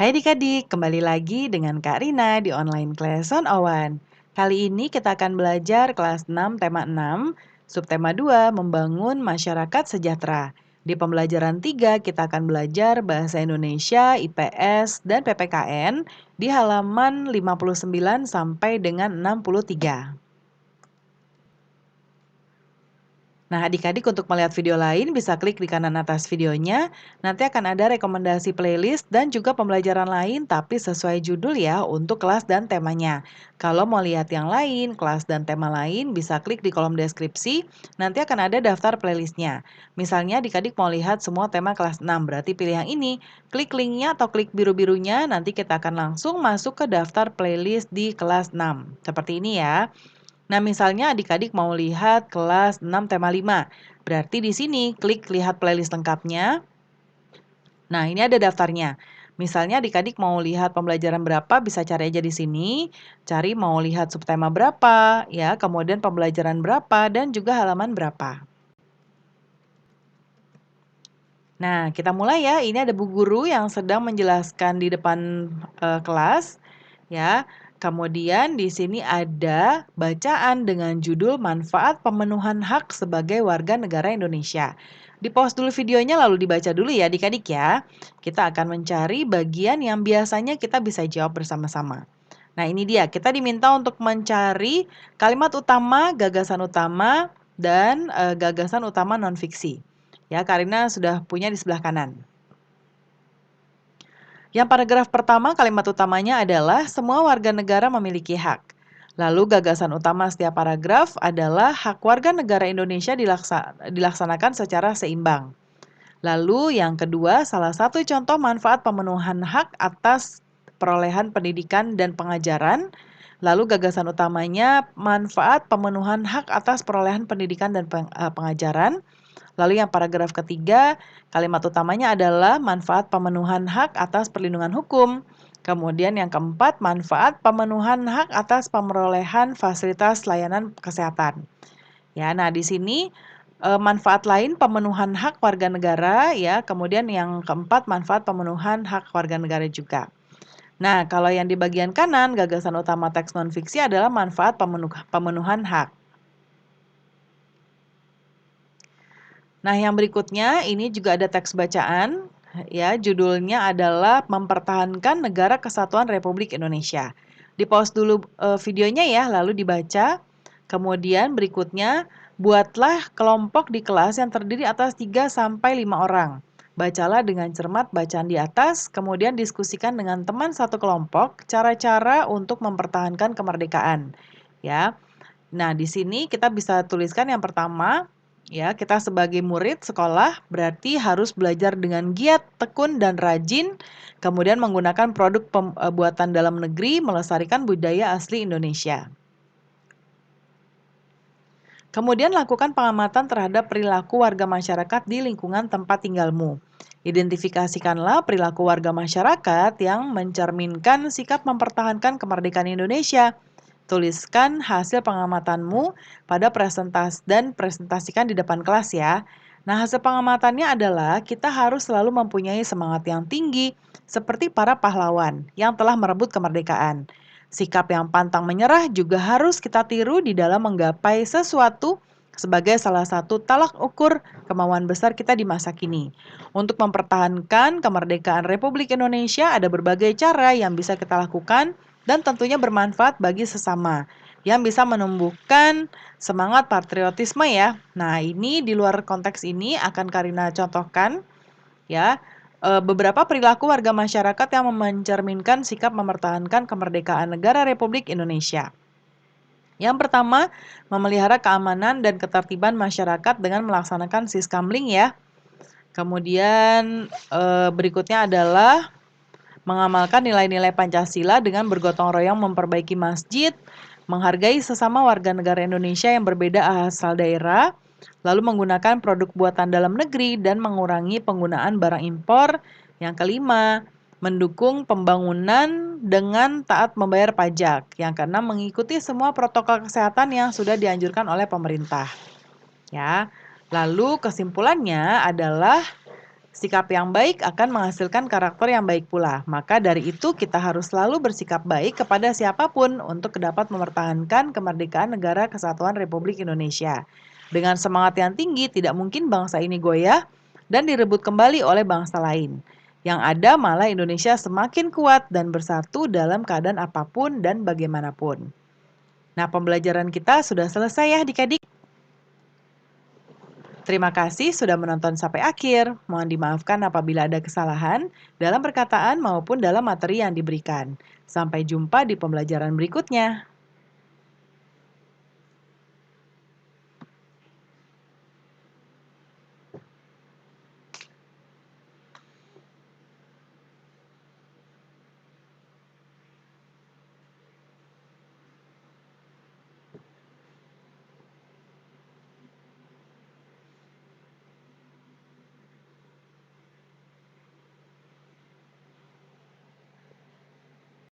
Hai adik-adik, kembali lagi dengan Kak Rina di online class 101. Kali ini kita akan belajar kelas 6 tema 6, subtema 2, membangun masyarakat sejahtera. Di pembelajaran 3 kita akan belajar bahasa Indonesia, IPS, dan PPKN di halaman 59 sampai dengan 63. Nah, adik-adik untuk melihat video lain bisa klik di kanan atas videonya. Nanti akan ada rekomendasi playlist dan juga pembelajaran lain tapi sesuai judul ya untuk kelas dan temanya. Kalau mau lihat yang lain, kelas dan tema lain bisa klik di kolom deskripsi. Nanti akan ada daftar playlistnya. Misalnya adik-adik mau lihat semua tema kelas 6, berarti pilih yang ini. Klik linknya atau klik biru-birunya, nanti kita akan langsung masuk ke daftar playlist di kelas 6. Seperti ini ya. Nah, misalnya adik-adik mau lihat kelas 6 tema 5. Berarti di sini klik lihat playlist lengkapnya. Nah, ini ada daftarnya. Misalnya adik-adik mau lihat pembelajaran berapa, bisa cari aja di sini. Cari mau lihat subtema berapa, ya, kemudian pembelajaran berapa, dan juga halaman berapa. Nah, kita mulai ya. Ini ada Bu Guru yang sedang menjelaskan di depan kelas, ya. Kemudian di sini ada bacaan dengan judul Manfaat Pemenuhan Hak sebagai Warga Negara Indonesia. Di pause dulu videonya lalu dibaca dulu ya adik-adik ya. Kita akan mencari bagian yang biasanya kita bisa jawab bersama-sama. Nah, ini dia. Kita diminta untuk mencari kalimat utama, dan gagasan utama non-fiksi. Ya, Karina sudah punya di sebelah kanan. Yang paragraf pertama kalimat utamanya adalah semua warga negara memiliki hak. Lalu gagasan utama setiap paragraf adalah hak warga negara Indonesia dilaksanakan secara seimbang. Lalu yang kedua, salah satu contoh manfaat pemenuhan hak atas perolehan pendidikan dan pengajaran. Lalu gagasan utamanya manfaat pemenuhan hak atas perolehan pendidikan dan pengajaran. Lalu yang paragraf ketiga, kalimat utamanya adalah manfaat pemenuhan hak atas perlindungan hukum. Kemudian yang keempat, manfaat pemenuhan hak atas pemerolehan fasilitas layanan kesehatan. Ya, nah di sini manfaat lain pemenuhan hak warga negara ya, kemudian yang keempat manfaat pemenuhan hak warga negara juga. Nah, kalau yang di bagian kanan, gagasan utama teks non-fiksi adalah manfaat pemenuhan hak. Nah, yang berikutnya ini juga ada teks bacaan, ya, judulnya adalah Mempertahankan Negara Kesatuan Republik Indonesia. Di-pause dulu videonya ya, lalu dibaca. Kemudian berikutnya, buatlah kelompok di kelas yang terdiri atas 3 sampai 5 orang. Bacalah dengan cermat bacaan di atas, kemudian diskusikan dengan teman satu kelompok cara-cara untuk mempertahankan kemerdekaan. Ya. Nah, di sini kita bisa tuliskan yang pertama, ya, kita sebagai murid sekolah berarti harus belajar dengan giat, tekun, dan rajin, kemudian menggunakan produk buatan dalam negeri, melestarikan budaya asli Indonesia. Kemudian lakukan pengamatan terhadap perilaku warga masyarakat di lingkungan tempat tinggalmu. Identifikasikanlah perilaku warga masyarakat yang mencerminkan sikap mempertahankan kemerdekaan Indonesia. Tuliskan hasil pengamatanmu pada presentasikan di depan kelas ya. Nah, hasil pengamatannya adalah kita harus selalu mempunyai semangat yang tinggi seperti para pahlawan yang telah merebut kemerdekaan. Sikap yang pantang menyerah juga harus kita tiru di dalam menggapai sesuatu sebagai salah satu talak ukur kemauan besar kita di masa kini. Untuk mempertahankan kemerdekaan Republik Indonesia ada berbagai cara yang bisa kita lakukan dan tentunya bermanfaat bagi sesama yang bisa menumbuhkan semangat patriotisme ya. Nah, ini di luar konteks ini akan Karina contohkan ya beberapa perilaku warga masyarakat yang mencerminkan sikap mempertahankan kemerdekaan negara Republik Indonesia. Yang pertama, memelihara keamanan dan ketertiban masyarakat dengan melaksanakan siskamling ya. Kemudian berikutnya adalah mengamalkan nilai-nilai Pancasila dengan bergotong royong memperbaiki masjid, menghargai sesama warga negara Indonesia yang berbeda asal daerah, lalu menggunakan produk buatan dalam negeri dan mengurangi penggunaan barang impor. Yang kelima, mendukung pembangunan dengan taat membayar pajak. Yang keenam, mengikuti semua protokol kesehatan yang sudah dianjurkan oleh pemerintah. Ya. Lalu kesimpulannya adalah Sikap yang baik akan menghasilkan karakter yang baik pula. Maka dari itu kita harus selalu bersikap baik kepada siapapun untuk dapat mempertahankan kemerdekaan Negara Kesatuan Republik Indonesia. Dengan semangat yang tinggi, tidak mungkin bangsa ini goyah dan direbut kembali oleh bangsa lain. Yang ada malah Indonesia semakin kuat dan bersatu dalam keadaan apapun dan bagaimanapun. Nah, pembelajaran kita sudah selesai ya adik-adik. Terima kasih sudah menonton sampai akhir. Mohon dimaafkan apabila ada kesalahan dalam perkataan maupun dalam materi yang diberikan. Sampai jumpa di pembelajaran berikutnya.